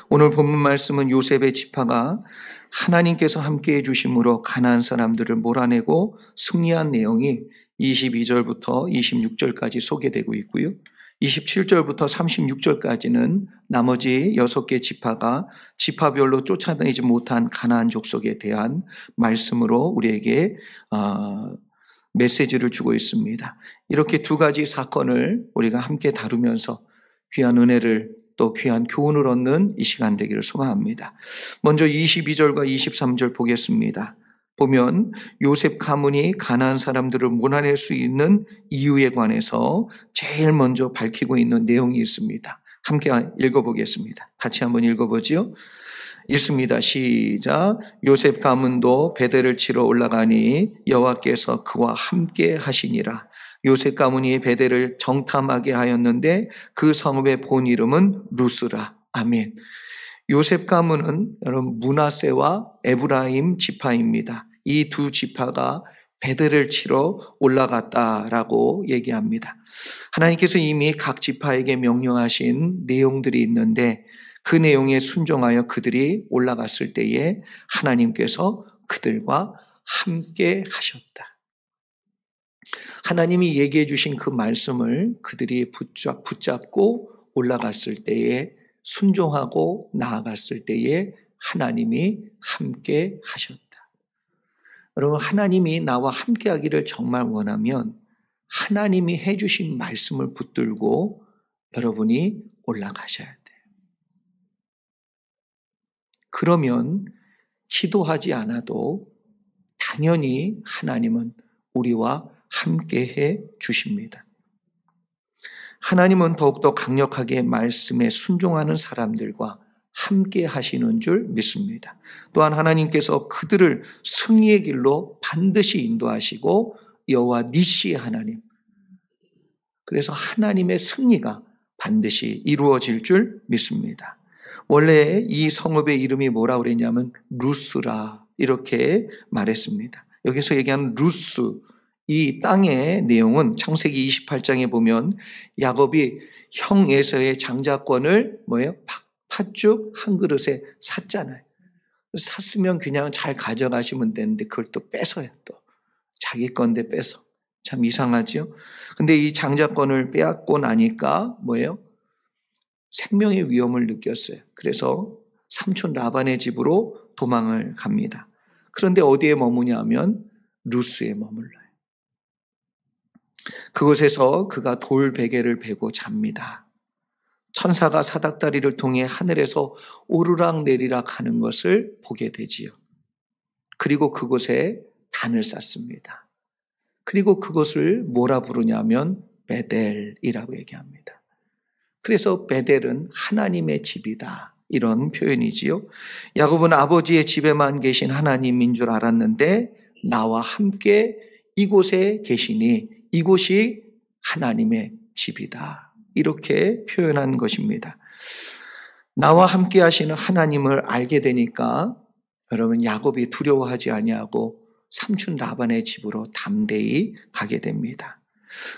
오늘 본문 말씀은 요셉의 지파가 하나님께서 함께해 주심으로 가나안 사람들을 몰아내고 승리한 내용이 22절부터 26절까지 소개되고 있고요. 27절부터 36절까지는 나머지 6개 지파가 지파별로 쫓아내지 못한 가나안 족속에 대한 말씀으로 우리에게 메시지를 주고 있습니다. 이렇게 두 가지 사건을 우리가 함께 다루면서 귀한 은혜를 또 귀한 교훈을 얻는 이 시간 되기를 소망합니다. 먼저 22절과 23절 보겠습니다. 보면 요셉 가문이 가나안 사람들을 몰아낼 수 있는 이유에 관해서 제일 먼저 밝히고 있는 내용이 있습니다. 함께 읽어보겠습니다. 같이 한번 읽어보죠. 읽습니다. 시작. 요셉 가문도 베델을 치러 올라가니 여호와께서 그와 함께 하시니라. 요셉 가문이 베델을 정탐하게 하였는데 그 성읍의 본 이름은 루스라. 아멘. 요셉 가문은 여러분 므낫세와 에브라임 지파입니다. 이 두 지파가 베델을 치러 올라갔다라고 얘기합니다. 하나님께서 이미 각 지파에게 명령하신 내용들이 있는데 그 내용에 순종하여 그들이 올라갔을 때에 하나님께서 그들과 함께 하셨다. 하나님이 얘기해 주신 그 말씀을 그들이 붙잡고 올라갔을 때에 순종하고 나아갔을 때에 하나님이 함께 하셨다. 여러분, 하나님이 나와 함께 하기를 정말 원하면 하나님이 해 주신 말씀을 붙들고 여러분이 올라가셔야 돼요. 그러면 기도하지 않아도 당연히 하나님은 우리와 함께해 주십니다. 하나님은 더욱더 강력하게 말씀에 순종하는 사람들과 함께 하시는 줄 믿습니다. 또한 하나님께서 그들을 승리의 길로 반드시 인도하시고 여호와 니시의 하나님, 그래서 하나님의 승리가 반드시 이루어질 줄 믿습니다. 원래 이 성읍의 이름이 뭐라고 그랬냐면 루스라 이렇게 말했습니다. 여기서 얘기하는 루스, 이 땅의 내용은 창세기 28장에 보면 야곱이 형 에서의 장자권을 팥죽 한 그릇에 샀잖아요. 샀으면 그냥 잘 가져가시면 되는데 그걸 또 뺏어요. 또 자기 건데 뺏어. 참 이상하죠. 근데 이 장자권을 빼앗고 나니까 생명의 위험을 느꼈어요. 그래서 삼촌 라반의 집으로 도망을 갑니다. 그런데 어디에 머무냐면 루스에 머물러요. 그곳에서 그가 돌 베개를 베고 잡니다. 천사가 사닥다리를 통해 하늘에서 오르락 내리락 하는 것을 보게 되지요. 그리고 그곳에 단을 쌓습니다. 그리고 그것을 뭐라 부르냐면 베델이라고 얘기합니다. 그래서 베델은 하나님의 집이다, 이런 표현이지요. 야곱은 아버지의 집에만 계신 하나님인 줄 알았는데 나와 함께 이곳에 계시니 이곳이 하나님의 집이다, 이렇게 표현한 것입니다. 나와 함께 하시는 하나님을 알게 되니까 여러분 야곱이 두려워하지 아니하고 삼촌 라반의 집으로 담대히 가게 됩니다.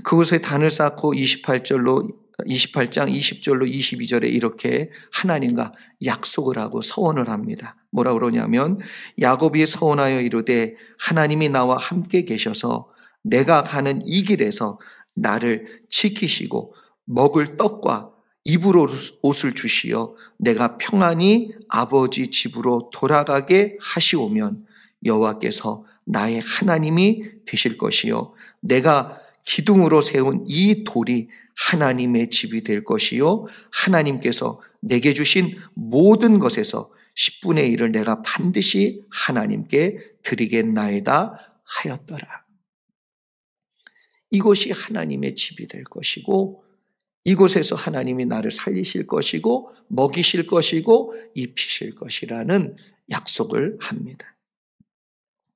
그곳에 단을 쌓고 28장 20절로 22절에 이렇게 하나님과 약속을 하고 서원을 합니다. 뭐라 그러냐면 야곱이 서원하여 이르되 하나님이 나와 함께 계셔서 내가 가는 이 길에서 나를 지키시고 먹을 떡과 입을 옷을 주시어 내가 평안히 아버지 집으로 돌아가게 하시오면 여호와께서 나의 하나님이 되실 것이요 내가 기둥으로 세운 이 돌이 하나님의 집이 될 것이요 하나님께서 내게 주신 모든 것에서 10분의 1을 내가 반드시 하나님께 드리겠나이다 하였더라. 이곳이 하나님의 집이 될 것이고 이곳에서 하나님이 나를 살리실 것이고 먹이실 것이고 입히실 것이라는 약속을 합니다.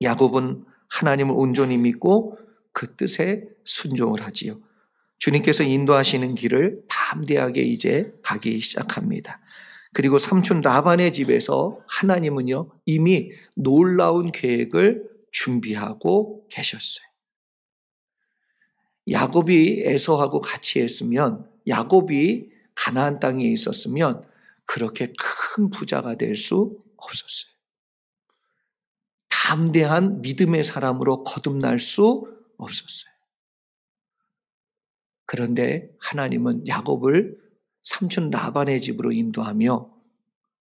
야곱은 하나님을 온전히 믿고 그 뜻에 순종을 하지요. 주님께서 인도하시는 길을 담대하게 이제 가기 시작합니다. 그리고 삼촌 라반의 집에서 하나님은요 이미 놀라운 계획을 준비하고 계셨어요. 야곱이 에서하고 같이 했으면, 야곱이 가나안 땅에 있었으면 그렇게 큰 부자가 될 수 없었어요. 담대한 믿음의 사람으로 거듭날 수 없었어요. 그런데 하나님은 야곱을 삼촌 라반의 집으로 인도하며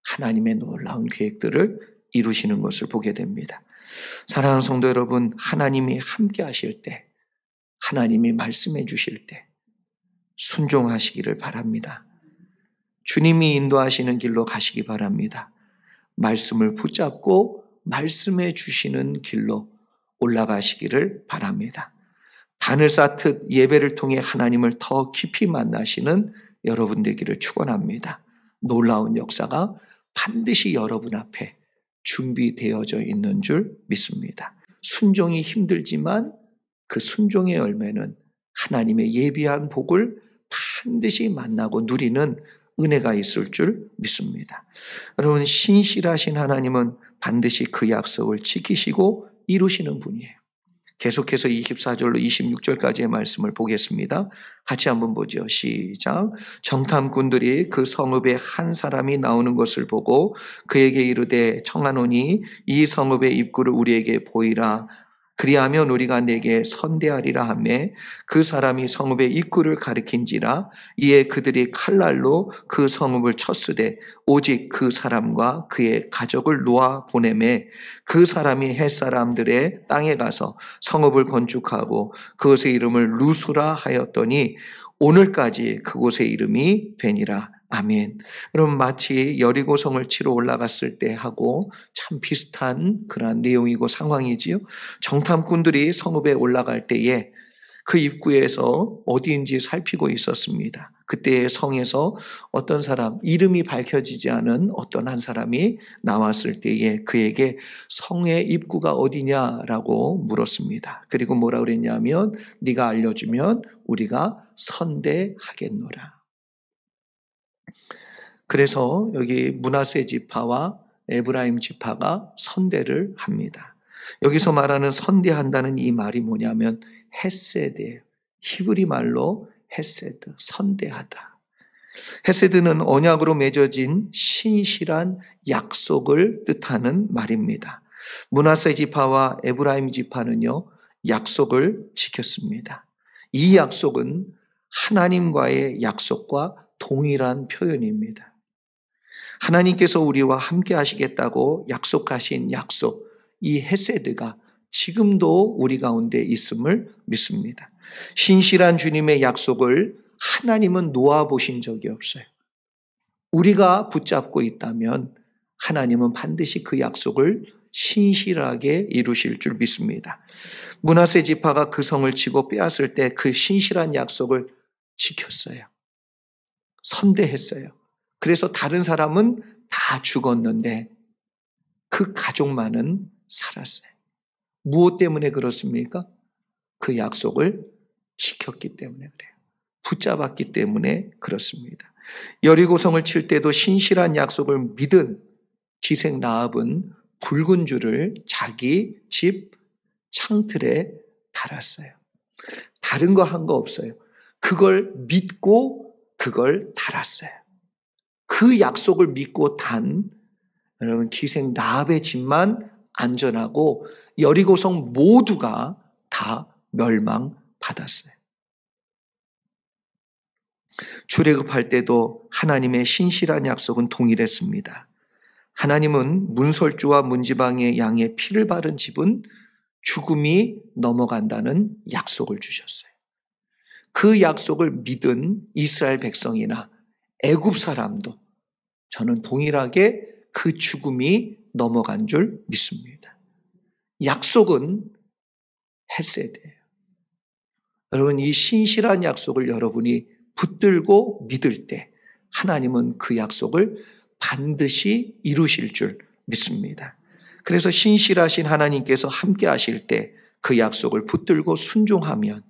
하나님의 놀라운 계획들을 이루시는 것을 보게 됩니다. 사랑하는 성도 여러분, 하나님이 함께 하실 때, 하나님이 말씀해 주실 때 순종하시기를 바랍니다. 주님이 인도하시는 길로 가시기 바랍니다. 말씀을 붙잡고 말씀해 주시는 길로 올라가시기를 바랍니다. 단을 쌓듯 예배를 통해 하나님을 더 깊이 만나시는 여러분 되기를 축원합니다. 놀라운 역사가 반드시 여러분 앞에 준비되어져 있는 줄 믿습니다. 순종이 힘들지만 그 순종의 열매는 하나님의 예비한 복을 반드시 만나고 누리는 은혜가 있을 줄 믿습니다. 여러분, 신실하신 하나님은 반드시 그 약속을 지키시고 이루시는 분이에요. 계속해서 24절로 26절까지의 말씀을 보겠습니다. 같이 한번 보죠. 시작. 정탐꾼들이 그 성읍에 한 사람이 나오는 것을 보고 그에게 이르되 청하노니 이 성읍의 입구를 우리에게 보이라. 그리하면 우리가 내게 선대하리라 하며 그 사람이 성읍의 입구를 가리킨지라. 이에 그들이 칼날로 그 성읍을 쳤으되 오직 그 사람과 그의 가족을 놓아 보내매 그 사람이 햇사람들의 땅에 가서 성읍을 건축하고 그것의 이름을 루스라 하였더니 오늘까지 그곳의 이름이 되니라. 아멘. 여러분, 마치 여리고성을 치러 올라갔을 때 하고 참 비슷한 그런 내용이고 상황이지요. 정탐꾼들이 성읍에 올라갈 때에 그 입구에서 어디인지 살피고 있었습니다. 그때 성에서 어떤 사람, 이름이 밝혀지지 않은 어떤 한 사람이 나왔을 때에 그에게 성의 입구가 어디냐라고 물었습니다. 그리고 뭐라 그랬냐면 네가 알려주면 우리가 선대하겠노라. 그래서 여기 므낫세 지파와 에브라임 지파가 선대를 합니다. 여기서 말하는 선대한다는 이 말이 뭐냐면 헤세드예요. 히브리 말로 헤세드, 선대하다. 헤세드는 언약으로 맺어진 신실한 약속을 뜻하는 말입니다. 므낫세 지파와 에브라임 지파는요, 약속을 지켰습니다. 이 약속은 하나님과의 약속과 동일한 표현입니다. 하나님께서 우리와 함께 하시겠다고 약속하신 약속, 이 헤세드가 지금도 우리 가운데 있음을 믿습니다. 신실한 주님의 약속을 하나님은 놓아보신 적이 없어요. 우리가 붙잡고 있다면 하나님은 반드시 그 약속을 신실하게 이루실 줄 믿습니다. 므낫세 지파가 그 성을 치고 빼앗을 때 그 신실한 약속을 지켰어요. 선대했어요. 그래서 다른 사람은 다 죽었는데 그 가족만은 살았어요. 무엇 때문에 그렇습니까? 그 약속을 지켰기 때문에 그래요. 붙잡았기 때문에 그렇습니다. 여리고성을 칠 때도 신실한 약속을 믿은 기생 라합은 붉은 줄을 자기 집 창틀에 달았어요. 다른 거 한 거 없어요. 그걸 믿고 그걸 달았어요. 그 약속을 믿고 단 여러분 기생 라합의 집만 안전하고 여리고성 모두가 다 멸망받았어요. 출애굽할 때도 하나님의 신실한 약속은 동일했습니다. 하나님은 문설주와 문지방의 양의 피를 바른 집은 죽음이 넘어간다는 약속을 주셨어요. 그 약속을 믿은 이스라엘 백성이나 애굽 사람도 저는 동일하게 그 죽음이 넘어간 줄 믿습니다. 약속은 헤세드예요. 여러분, 이 신실한 약속을 여러분이 붙들고 믿을 때 하나님은 그 약속을 반드시 이루실 줄 믿습니다. 그래서 신실하신 하나님께서 함께 하실 때 그 약속을 붙들고 순종하면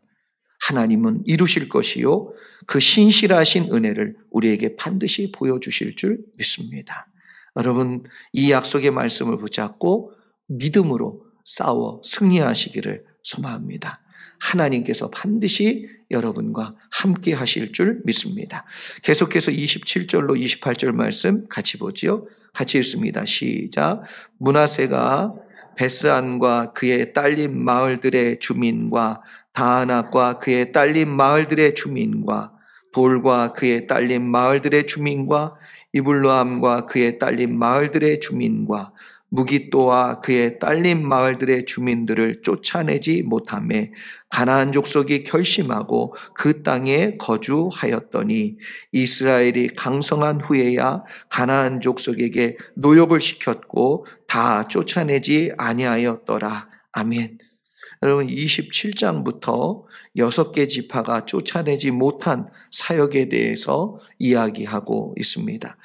하나님은 이루실 것이요 그 신실하신 은혜를 우리에게 반드시 보여주실 줄 믿습니다. 여러분, 이 약속의 말씀을 붙잡고 믿음으로 싸워 승리하시기를 소망합니다. 하나님께서 반드시 여러분과 함께 하실 줄 믿습니다. 계속해서 27절로 28절 말씀 같이 보지요. 같이 읽습니다. 시작. 므낫세가 베스안과 그의 딸린 마을들의 주민과 다아낙과 그의 딸린 마을들의 주민과 돌과 그의 딸린 마을들의 주민과 이블로암과 그의 딸린 마을들의 주민과 무기또와 그의 딸린 마을들의 주민들을 쫓아내지 못하매 가나안 족속이 결심하고 그 땅에 거주하였더니 이스라엘이 강성한 후에야 가나안 족속에게 노역을 시켰고 다 쫓아내지 아니하였더라. 아멘. 여러분 27장부터 6개 지파가 쫓아내지 못한 사역에 대해서 이야기하고 있습니다.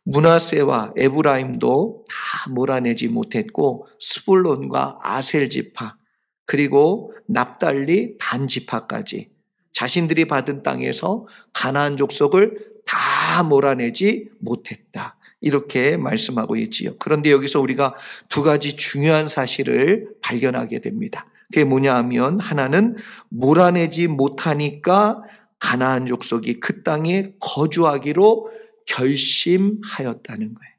므낫세와 에브라임도 다 몰아내지 못했고 스불론과 아셀 지파 그리고 납달리 단 지파까지 자신들이 받은 땅에서 가나안 족속을 다 몰아내지 못했다. 이렇게 말씀하고 있지요. 그런데 여기서 우리가 두 가지 중요한 사실을 발견하게 됩니다. 그게 뭐냐 하면 하나는 몰아내지 못하니까 가나안 족속이 그 땅에 거주하기로 결심하였다는 거예요.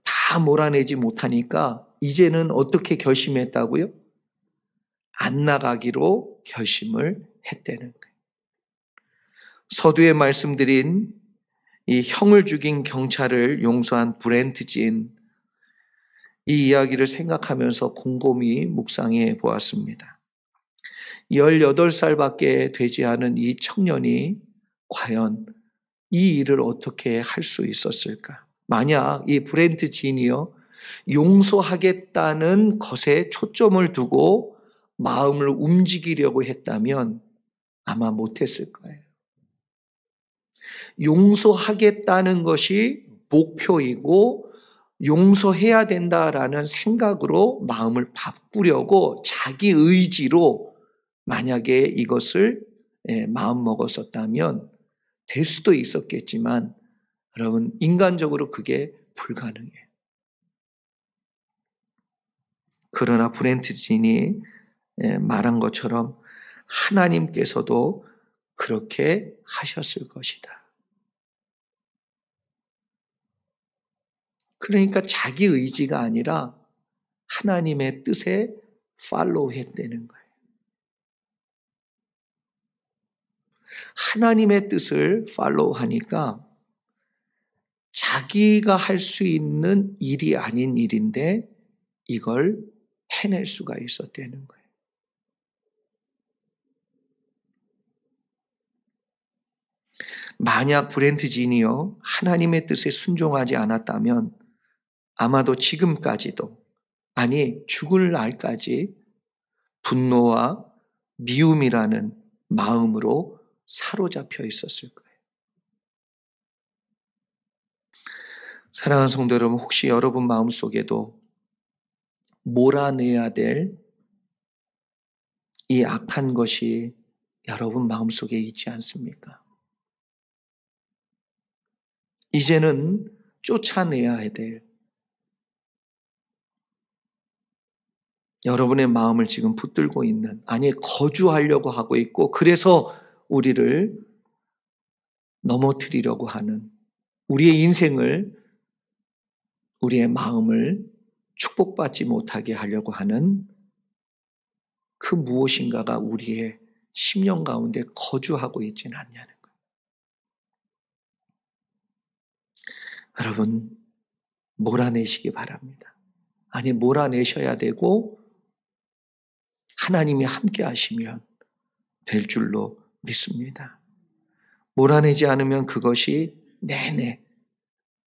다 몰아내지 못하니까 이제는 어떻게 결심했다고요? 안 나가기로 결심을 했다는 거예요. 서두에 말씀드린 이 형을 죽인 경찰을 용서한 브렌트진 이 이야기를 생각하면서 곰곰이 묵상해 보았습니다. 18살밖에 되지 않은 이 청년이 과연 이 일을 어떻게 할 수 있었을까? 만약 이 브렌트진이요 용서하겠다는 것에 초점을 두고 마음을 움직이려고 했다면 아마 못했을 거예요. 용서하겠다는 것이 목표이고 용서해야 된다라는 생각으로 마음을 바꾸려고 자기 의지로 만약에 이것을 마음먹었었다면 될 수도 있었겠지만 여러분 인간적으로 그게 불가능해요. 그러나 브렌트진이 말한 것처럼 하나님께서도 그렇게 하셨을 것이다. 그러니까 자기 의지가 아니라 하나님의 뜻에 팔로우 했다는 거예요. 하나님의 뜻을 팔로우 하니까 자기가 할 수 있는 일이 아닌 일인데 이걸 해낼 수가 있었다는 거예요. 만약 브렌트진이요 하나님의 뜻에 순종하지 않았다면 아마도 지금까지도 아니 죽을 날까지 분노와 미움이라는 마음으로 사로잡혀 있었을 거예요. 사랑하는 성도 여러분, 혹시 여러분 마음속에도 몰아내야 될 이 악한 것이 여러분 마음속에 있지 않습니까? 이제는 쫓아내야 될 여러분의 마음을 지금 붙들고 있는, 아니 거주하려고 하고 있고 그래서 우리를 넘어뜨리려고 하는 우리의 인생을, 우리의 마음을 축복받지 못하게 하려고 하는 그 무엇인가가 우리의 심령 가운데 거주하고 있지는 않냐는 거예요. 여러분 몰아내시기 바랍니다. 아니 몰아내셔야 되고 하나님이 함께 하시면 될 줄로 믿습니다. 몰아내지 않으면 그것이 내내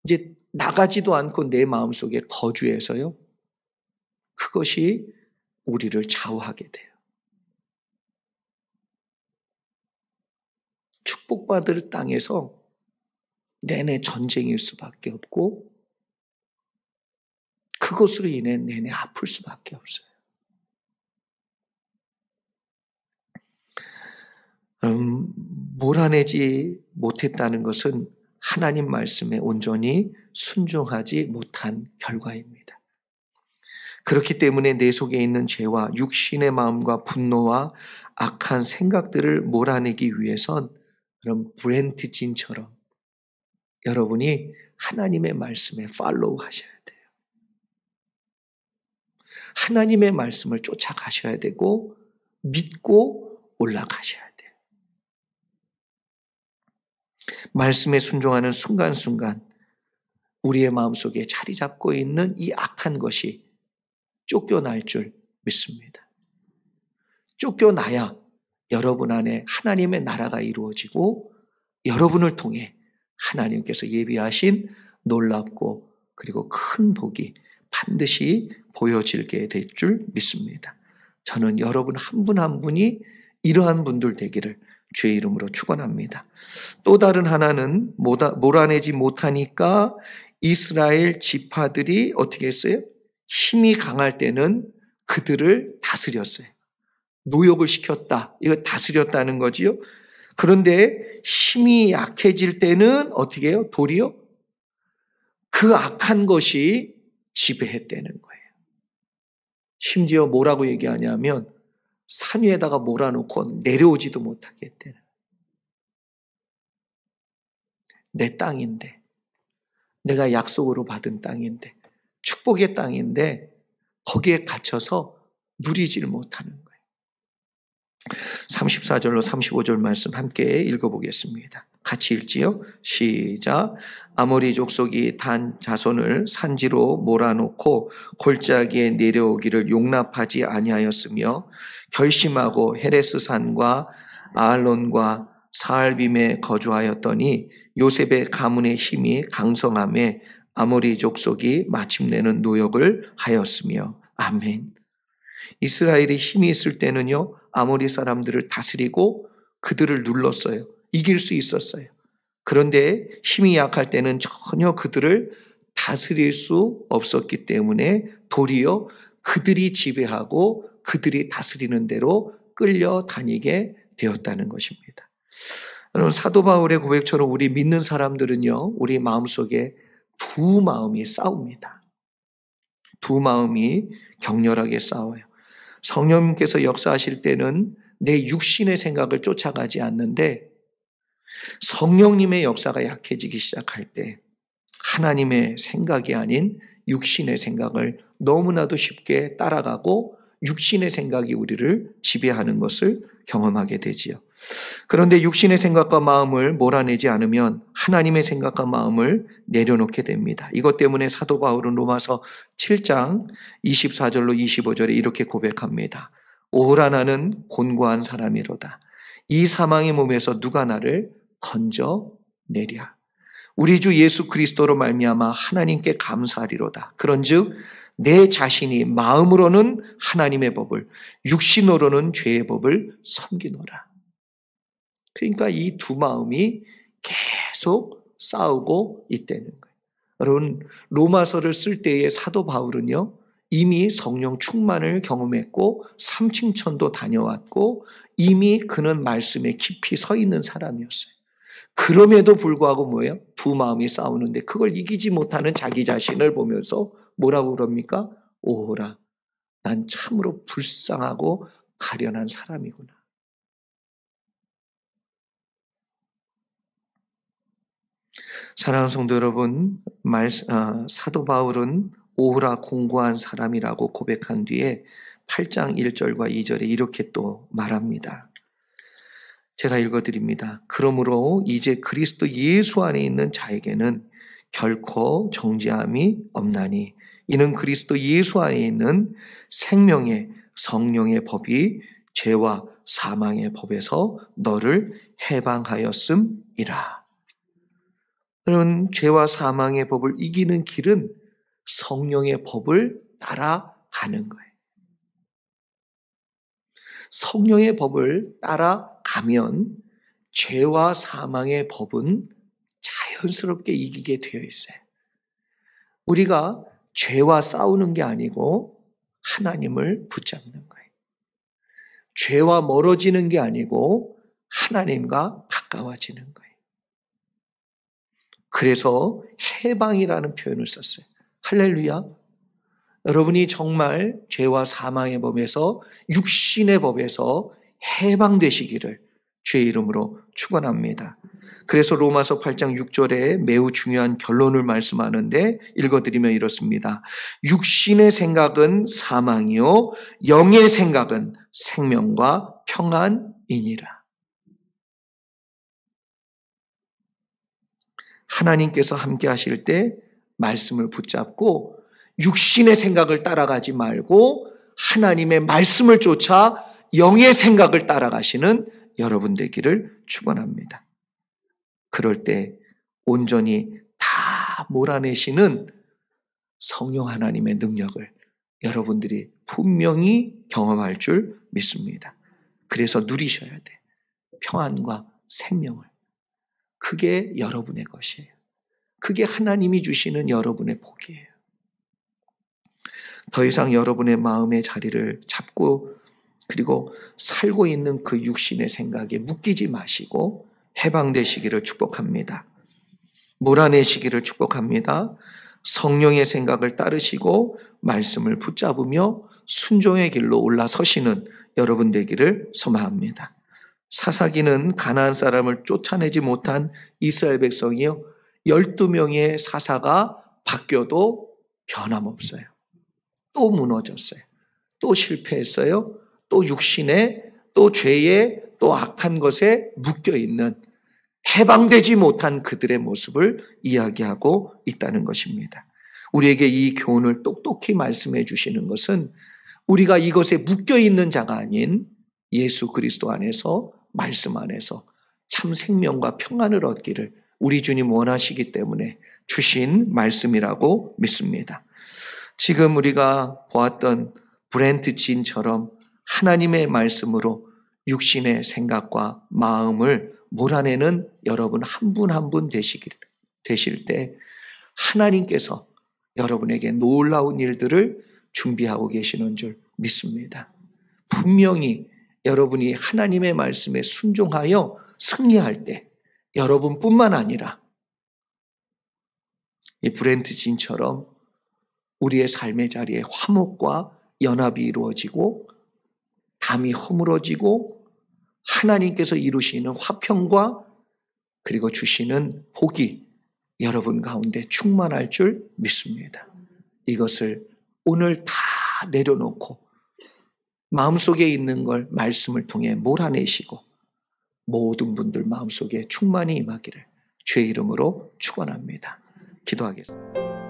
이제 나가지도 않고 내 마음속에 거주해서요 그것이 우리를 좌우하게 돼요. 축복받을 땅에서 내내 전쟁일 수밖에 없고 그것으로 인해 내내 아플 수밖에 없어요. 몰아내지 못했다는 것은 하나님 말씀에 온전히 순종하지 못한 결과입니다. 그렇기 때문에 내 속에 있는 죄와 육신의 마음과 분노와 악한 생각들을 몰아내기 위해선 그런 브렌트 진처럼 여러분이 하나님의 말씀에 팔로우 하셔야 돼요. 하나님의 말씀을 쫓아가셔야 되고 믿고 올라가셔야 돼요. 말씀에 순종하는 순간순간 우리의 마음속에 자리 잡고 있는 이 악한 것이 쫓겨날 줄 믿습니다. 쫓겨나야 여러분 안에 하나님의 나라가 이루어지고 여러분을 통해 하나님께서 예비하신 놀랍고 그리고 큰 복이 반드시 보여지게 될 줄 믿습니다. 저는 여러분 한 분 한 분이 이러한 분들 되기를 주의 이름으로 축원합니다. 또 다른 하나는 몰아내지 못하니까 이스라엘 지파들이 어떻게 했어요? 힘이 강할 때는 그들을 다스렸어요. 노역을 시켰다. 이거 다스렸다는 거지요. 그런데 힘이 약해질 때는 어떻게 해요? 도리어 그 악한 것이 지배했다는 거예요. 심지어 뭐라고 얘기하냐면 산 위에다가 몰아놓고 내려오지도 못하게 했다는 거예요. 내 땅인데, 내가 약속으로 받은 땅인데, 축복의 땅인데 거기에 갇혀서 누리지를 못하는 거예요. 34절로 35절 말씀 함께 읽어보겠습니다. 같이 읽지요? 시작. 아모리 족속이 단 자손을 산지로 몰아놓고 골짜기에 내려오기를 용납하지 아니하였으며 결심하고 헤레스 산과 아알론과 사알빔에 거주하였더니 요셉의 가문의 힘이 강성함에 아모리 족속이 마침내는 노역을 하였으며. 아멘. 이스라엘이 힘이 있을 때는요, 아모리 사람들을 다스리고 그들을 눌렀어요. 이길 수 있었어요. 그런데 힘이 약할 때는 전혀 그들을 다스릴 수 없었기 때문에 도리어 그들이 지배하고 그들이 다스리는 대로 끌려다니게 되었다는 것입니다. 여러분, 사도 바울의 고백처럼 우리 믿는 사람들은요, 우리 마음속에 두 마음이 싸웁니다. 두 마음이 격렬하게 싸워요. 성령님께서 역사하실 때는 내 육신의 생각을 쫓아가지 않는데 성령님의 역사가 약해지기 시작할 때 하나님의 생각이 아닌 육신의 생각을 너무나도 쉽게 따라가고 육신의 생각이 우리를 지배하는 것을 경험하게 되지요. 그런데 육신의 생각과 마음을 몰아내지 않으면 하나님의 생각과 마음을 내려놓게 됩니다. 이것 때문에 사도 바울은 로마서 7장 24절로 25절에 이렇게 고백합니다. 오호라 나는 곤고한 사람이로다. 이 사망의 몸에서 누가 나를 건져내랴. 우리 주 예수 그리스도로 말미암아 하나님께 감사하리로다. 그런즉 내 자신이 마음으로는 하나님의 법을, 육신으로는 죄의 법을 섬기노라. 그러니까 이 두 마음이 계속 싸우고 있다는 거예요. 여러분, 로마서를 쓸 때의 사도 바울은요, 이미 성령 충만을 경험했고 삼층천도 다녀왔고 이미 그는 말씀에 깊이 서 있는 사람이었어요. 그럼에도 불구하고 뭐예요? 두 마음이 싸우는데 그걸 이기지 못하는 자기 자신을 보면서 뭐라고 그럽니까? 오호라, 난 참으로 불쌍하고 가련한 사람이구나. 사랑하는 성도 여러분, 사도 바울은 오호라 공고한 사람이라고 고백한 뒤에 8장 1절과 2절에 이렇게 또 말합니다. 제가 읽어드립니다. 그러므로 이제 그리스도 예수 안에 있는 자에게는 결코 정죄함이 없나니 이는 그리스도 예수 안에 있는 생명의 성령의 법이 죄와 사망의 법에서 너를 해방하였음이라. 여러분, 죄와 사망의 법을 이기는 길은 성령의 법을 따라가는 거예요. 성령의 법을 따라가면 죄와 사망의 법은 자연스럽게 이기게 되어 있어요. 우리가 죄와 싸우는 게 아니고 하나님을 붙잡는 거예요. 죄와 멀어지는 게 아니고 하나님과 가까워지는 거예요. 그래서 해방이라는 표현을 썼어요. 할렐루야. 여러분이 정말 죄와 사망의 법에서, 육신의 법에서 해방되시기를 주의 이름으로 축원합니다. 그래서 로마서 8장 6절에 매우 중요한 결론을 말씀하는데 읽어드리면 이렇습니다. 육신의 생각은 사망이요 영의 생각은 생명과 평안이니라. 하나님께서 함께 하실 때 말씀을 붙잡고 육신의 생각을 따라가지 말고 하나님의 말씀을 쫓아 영의 생각을 따라가시는 여러분 되기를 축원합니다. 그럴 때 온전히 다 몰아내시는 성령 하나님의 능력을 여러분들이 분명히 경험할 줄 믿습니다. 그래서 누리셔야 돼. 평안과 생명을. 그게 여러분의 것이에요. 그게 하나님이 주시는 여러분의 복이에요. 더 이상 여러분의 마음의 자리를 잡고 그리고 살고 있는 그 육신의 생각에 묶이지 마시고 해방되시기를 축복합니다. 몰아내시기를 축복합니다. 성령의 생각을 따르시고 말씀을 붙잡으며 순종의 길로 올라서시는 여러분 되기를 소망합니다. 사사기는 가나안 사람을 쫓아내지 못한 이스라엘 백성이요 12명의 사사가 바뀌어도 변함없어요. 또 무너졌어요. 또 실패했어요. 또 육신에, 또 죄에, 또 악한 것에 묶여있는 해방되지 못한 그들의 모습을 이야기하고 있다는 것입니다. 우리에게 이 교훈을 똑똑히 말씀해 주시는 것은 우리가 이것에 묶여있는 자가 아닌 예수 그리스도 안에서, 말씀 안에서 참 생명과 평안을 얻기를 우리 주님 원하시기 때문에 주신 말씀이라고 믿습니다. 지금 우리가 보았던 브렌트 진처럼 하나님의 말씀으로 육신의 생각과 마음을 몰아내는 여러분 한 분 한 분 되실 때 하나님께서 여러분에게 놀라운 일들을 준비하고 계시는 줄 믿습니다. 분명히 여러분이 하나님의 말씀에 순종하여 승리할 때 여러분뿐만 아니라 이 브렌트 진처럼 우리의 삶의 자리에 화목과 연합이 이루어지고 담이 허물어지고 하나님께서 이루시는 화평과 그리고 주시는 복이 여러분 가운데 충만할 줄 믿습니다. 이것을 오늘 다 내려놓고 마음속에 있는 걸 말씀을 통해 몰아내시고 모든 분들 마음속에 충만히 임하기를 주의 이름으로 축원합니다. 기도하겠습니다.